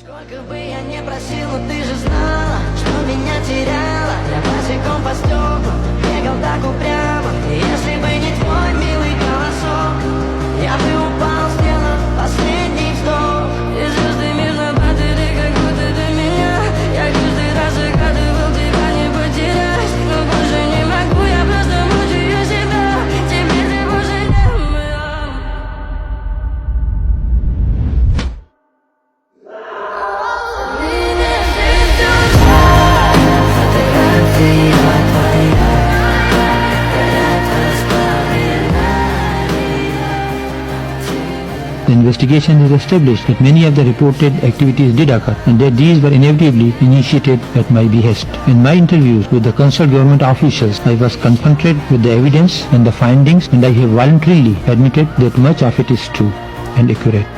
Сколько бы я не просил, но ты же знала, что меня теряла. Я босиком по стеклам бегал так упрямо. И если бы не твой милый голосок, я бы упал, сделал последний вздох. И звезды мирно падали, как будто до меня. Я каждый раз загадывал тебя не потерять, но больше не могу, я просто мучаю себя. Теперь ты больше не моя. The investigation has established that many of the reported activities did occur and that these were inevitably initiated at my behest. In my interviews with the concerned government officials, I was confronted with the evidence and the findings, and I have voluntarily admitted that much of it is true and accurate.